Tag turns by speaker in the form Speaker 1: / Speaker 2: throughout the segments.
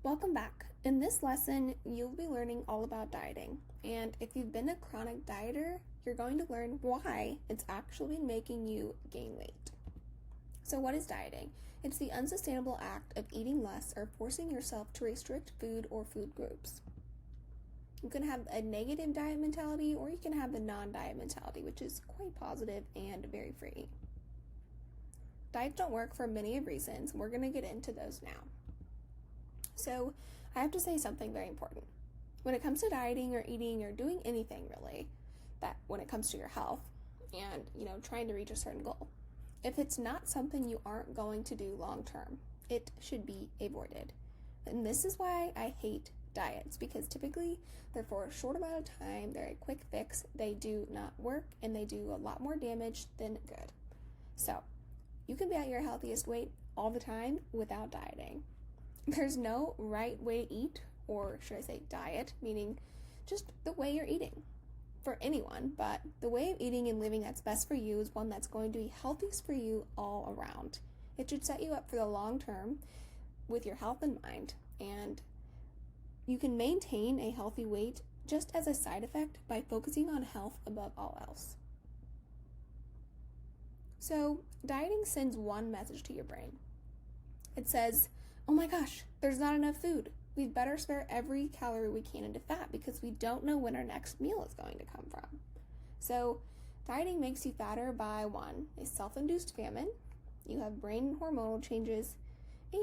Speaker 1: Welcome back. In this lesson, you'll be learning all about dieting. And if you've been a chronic dieter, you're going to learn why it's actually making you gain weight. So, what is dieting? It's the unsustainable act of eating less or forcing yourself to restrict food or food groups. You can have a negative diet mentality, or you can have the non-diet mentality, which is quite positive and very free. Diets don't work for many reasons. We're going to get into those now. So, I have to say something very important. When it comes to dieting or eating or doing anything really, that when it comes to your health and, trying to reach a certain goal, if it's not something you aren't going to do long term, it should be avoided. And this is why I hate diets, because typically they're for a short amount of time, they're a quick fix, they do not work, and they do a lot more damage than good. So, you can be at your healthiest weight all the time without dieting. There's no right way to eat, or should I say diet, meaning just the way you're eating for anyone, but the way of eating and living that's best for you is one that's going to be healthiest for you all around. It should set you up for the long term with your health in mind, and you can maintain a healthy weight just as a side effect by focusing on health above all else. So, dieting sends one message to your brain. It says, oh my gosh, there's not enough food. We'd better spare every calorie we can into fat because we don't know when our next meal is going to come from. So, dieting makes you fatter by one, a self-induced famine, you have brain and hormonal changes,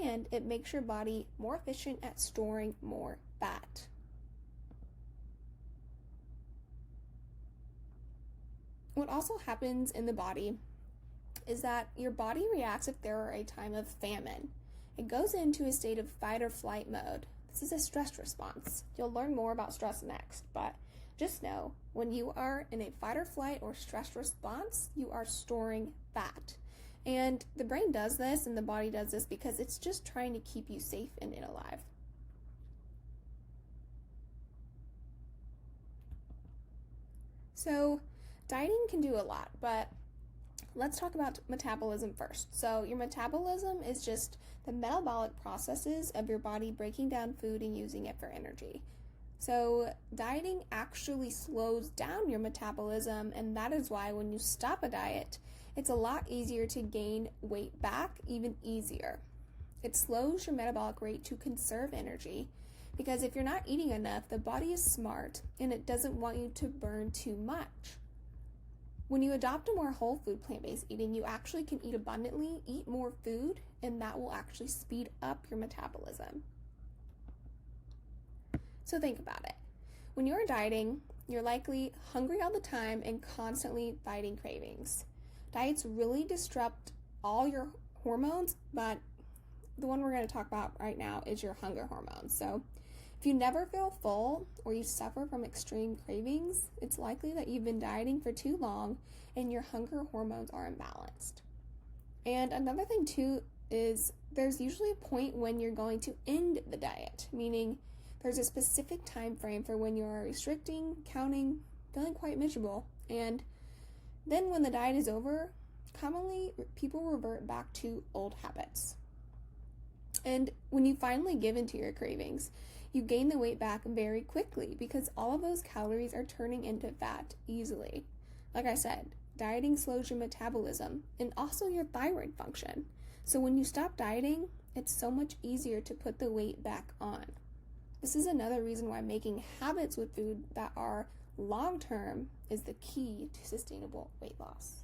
Speaker 1: and it makes your body more efficient at storing more fat. What also happens in the body is that your body reacts if there are a time of famine. It goes into a state of fight or flight mode. This is a stress response. You'll learn more about stress next, but just know when you are in a fight or flight or stress response, you are storing fat. And the brain does this and the body does this because it's just trying to keep you safe and alive. So, dieting can do a lot, but let's talk about metabolism first. So your metabolism is just the metabolic processes of your body breaking down food and using it for energy. So dieting actually slows down your metabolism, and that is why when you stop a diet, it's a lot easier to gain weight back, even easier. It slows your metabolic rate to conserve energy, because if you're not eating enough, the body is smart and it doesn't want you to burn too much. When you adopt a more whole food plant-based eating, you actually can eat abundantly, eat more food, and that will actually speed up your metabolism. So think about it. When you're dieting, you're likely hungry all the time and constantly fighting cravings. Diets really disrupt all your hormones, but the one we're going to talk about right now is your hunger hormones. So if you never feel full or you suffer from extreme cravings, it's likely that you've been dieting for too long and your hunger hormones are imbalanced. And another thing too is there's usually a point when you're going to end the diet, meaning there's a specific time frame for when you're restricting, counting, feeling quite miserable. And then when the diet is over, commonly people revert back to old habits. And when you finally give into your cravings, you gain the weight back very quickly because all of those calories are turning into fat easily. Like I said, dieting slows your metabolism and also your thyroid function. So when you stop dieting, it's so much easier to put the weight back on. This is another reason why making habits with food that are long-term is the key to sustainable weight loss.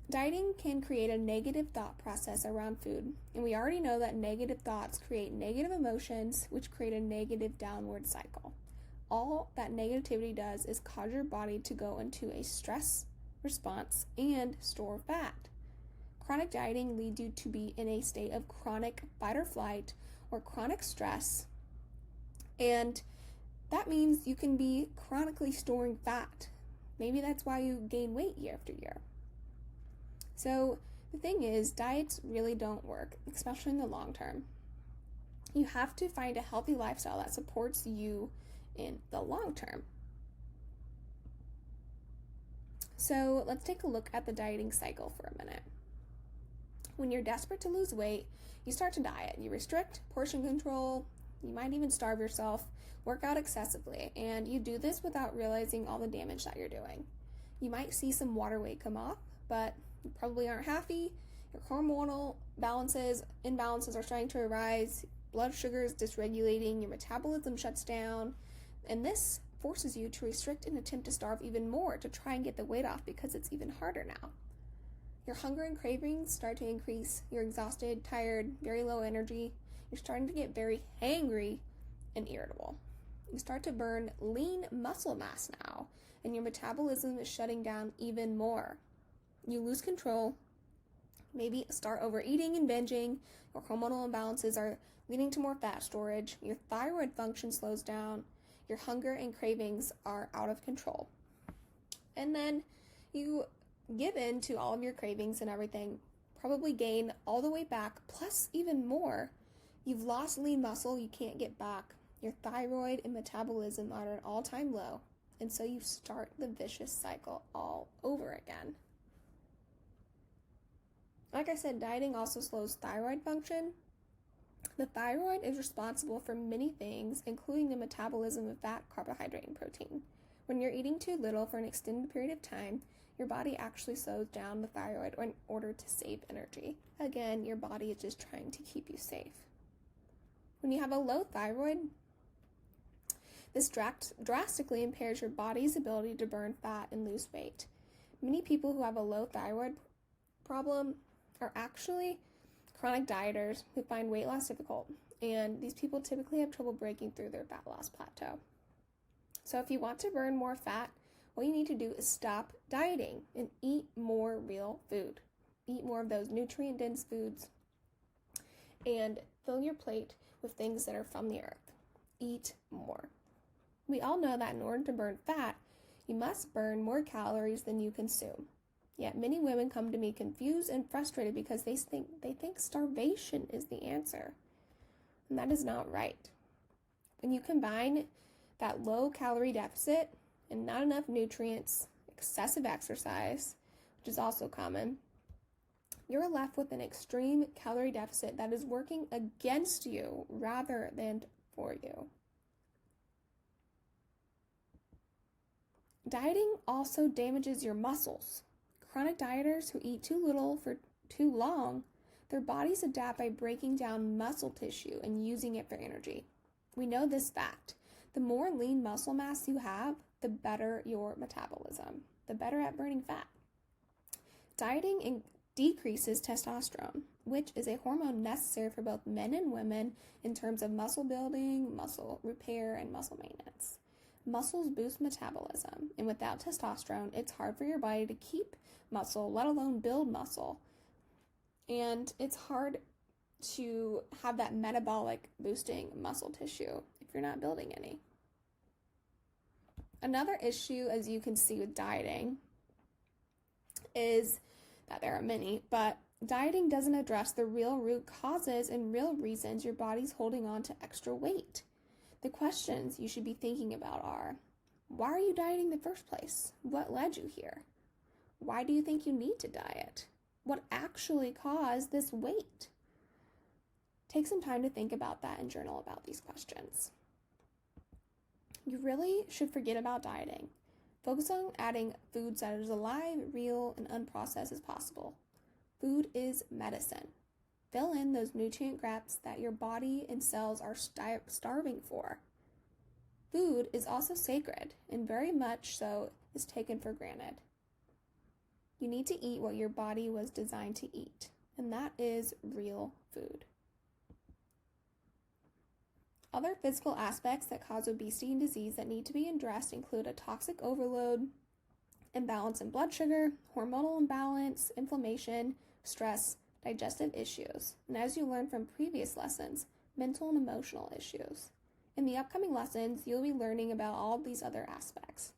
Speaker 1: Dieting can create a negative thought process around food, and we already know that negative thoughts create negative emotions, which create a negative downward cycle. All that negativity does is cause your body to go into a stress response and store fat. Chronic dieting leads you to be in a state of chronic fight or flight or chronic stress, and that means you can be chronically storing fat. Maybe that's why you gain weight year after year. So the thing is, diets really don't work, especially in the long term. You have to find a healthy lifestyle that supports you in the long term. So let's take a look at the dieting cycle for a minute. When you're desperate to lose weight, you start to diet. You restrict, portion control, you might even starve yourself, work out excessively, and you do this without realizing all the damage that you're doing. You might see some water weight come off, but you probably aren't happy. Your hormonal imbalances are starting to arise, blood sugar is dysregulating, your metabolism shuts down, and this forces you to restrict and attempt to starve even more to try and get the weight off because it's even harder now. Your hunger and cravings start to increase. You're exhausted, tired, very low energy. You're starting to get very hangry and irritable. You start to burn lean muscle mass now, and your metabolism is shutting down even more. You lose control, maybe start overeating and binging. Your hormonal imbalances are leading to more fat storage. Your thyroid function slows down. Your hunger and cravings are out of control. And then you give in to all of your cravings and everything, probably gain all the way back, plus even more. You've lost lean muscle you can't get back. Your thyroid and metabolism are at an all-time low, and so you start the vicious cycle all over again. Like I said, dieting also slows thyroid function. The thyroid is responsible for many things, including the metabolism of fat, carbohydrate, and protein. When you're eating too little for an extended period of time, your body actually slows down the thyroid in order to save energy. Again, your body is just trying to keep you safe. When you have a low thyroid, this drastically impairs your body's ability to burn fat and lose weight. Many people who have a low thyroid problem are actually chronic dieters who find weight loss difficult, and these people typically have trouble breaking through their fat loss plateau. So if you want to burn more fat, what you need to do is stop dieting and eat more real food. Eat more of those nutrient-dense foods and fill your plate with things that are from the earth. Eat more. We all know that in order to burn fat, you must burn more calories than you consume. Yet many women come to me confused and frustrated because they think starvation is the answer. And that is not right. When you combine that low calorie deficit and not enough nutrients, excessive exercise, which is also common, you're left with an extreme calorie deficit that is working against you rather than for you. Dieting also damages your muscles. Chronic dieters who eat too little for too long, their bodies adapt by breaking down muscle tissue and using it for energy. We know this fact. The more lean muscle mass you have, the better your metabolism, the better at burning fat. Dieting decreases testosterone, which is a hormone necessary for both men and women in terms of muscle building, muscle repair, and muscle maintenance. Muscles boost metabolism, and without testosterone, it's hard for your body to keep muscle, let alone build muscle. And it's hard to have that metabolic boosting muscle tissue if you're not building any. Another issue, as you can see with dieting, is that there are many, but dieting doesn't address the real root causes and real reasons your body's holding on to extra weight. The questions you should be thinking about are, why are you dieting in the first place? What led you here? Why do you think you need to diet? What actually caused this weight? Take some time to think about that and journal about these questions. You really should forget about dieting. Focus on adding foods that are as alive, real, and unprocessed as possible. Food is medicine. Fill in those nutrient gaps that your body and cells are starving for. Food is also sacred, and very much so is taken for granted. You need to eat what your body was designed to eat, and that is real food. Other physical aspects that cause obesity and disease that need to be addressed include a toxic overload, imbalance in blood sugar, hormonal imbalance, inflammation, stress, digestive issues, and as you learned from previous lessons, mental and emotional issues. In the upcoming lessons, you'll be learning about all of these other aspects.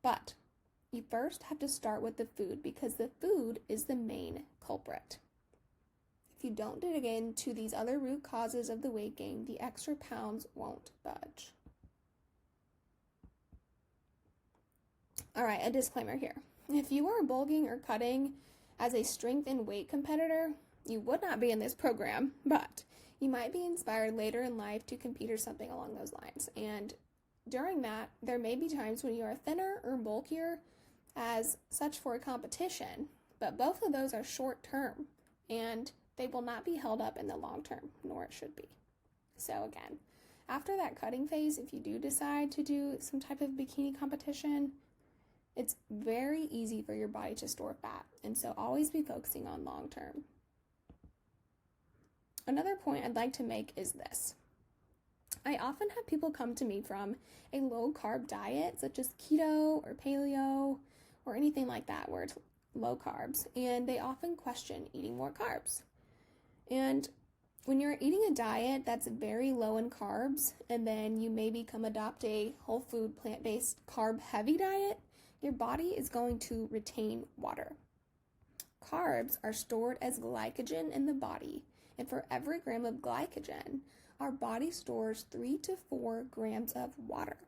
Speaker 1: But you first have to start with the food because the food is the main culprit. If you don't dig into these other root causes of the weight gain, the extra pounds won't budge. All right, a disclaimer here. If you are bulking or cutting As a strength and weight competitor, you would not be in this program, but you might be inspired later in life to compete or something along those lines. And during that, there may be times when you are thinner or bulkier as such for a competition, but both of those are short term and they will not be held up in the long term, nor it should be. So again, after that cutting phase, if you do decide to do some type of bikini competition, it's very easy for your body to store fat, and so always be focusing on long term. Another point I'd like to make is this. I often have people come to me from a low-carb diet, such as keto or paleo or anything like that where it's low carbs, and they often question eating more carbs. And when you're eating a diet that's very low in carbs, and then you maybe adopt a whole food, plant-based, carb-heavy diet, your body is going to retain water. Carbs are stored as glycogen in the body, and for every gram of glycogen, our body stores 3 to 4 grams of water.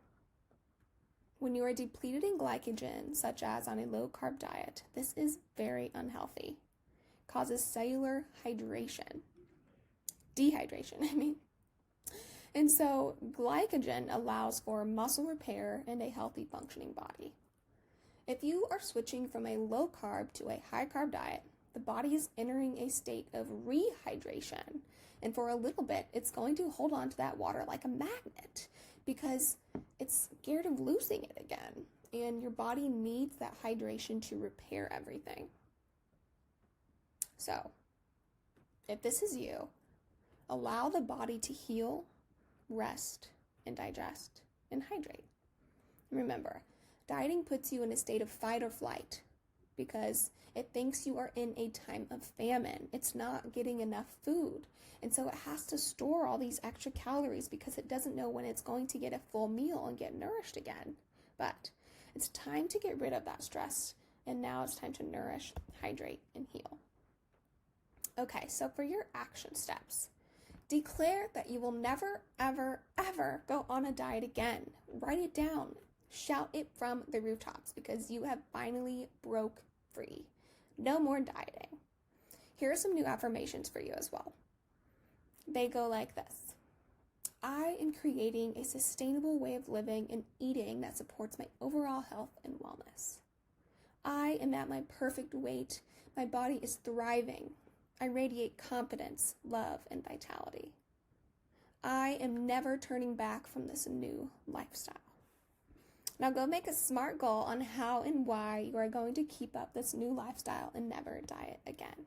Speaker 1: When you are depleted in glycogen, such as on a low-carb diet, this is very unhealthy. Causes cellular dehydration, And so glycogen allows for muscle repair and a healthy functioning body. If you are switching from a low-carb to a high-carb diet, the body is entering a state of rehydration. And for a little bit, it's going to hold on to that water like a magnet because it's scared of losing it again. And your body needs that hydration to repair everything. So, if this is you, allow the body to heal, rest, and digest, and hydrate. Remember, dieting puts you in a state of fight or flight because it thinks you are in a time of famine. It's not getting enough food. And so it has to store all these extra calories because it doesn't know when it's going to get a full meal and get nourished again. But it's time to get rid of that stress. And now it's time to nourish, hydrate, and heal. Okay, so for your action steps, declare that you will never, ever, ever go on a diet again. Write it down. Shout it from the rooftops because you have finally broke free. No more dieting. Here are some new affirmations for you as well. They go like this. I am creating a sustainable way of living and eating that supports my overall health and wellness. I am at my perfect weight. My body is thriving. I radiate confidence, love, and vitality. I am never turning back from this new lifestyle. Now go make a smart goal on how and why you are going to keep up this new lifestyle and never diet again.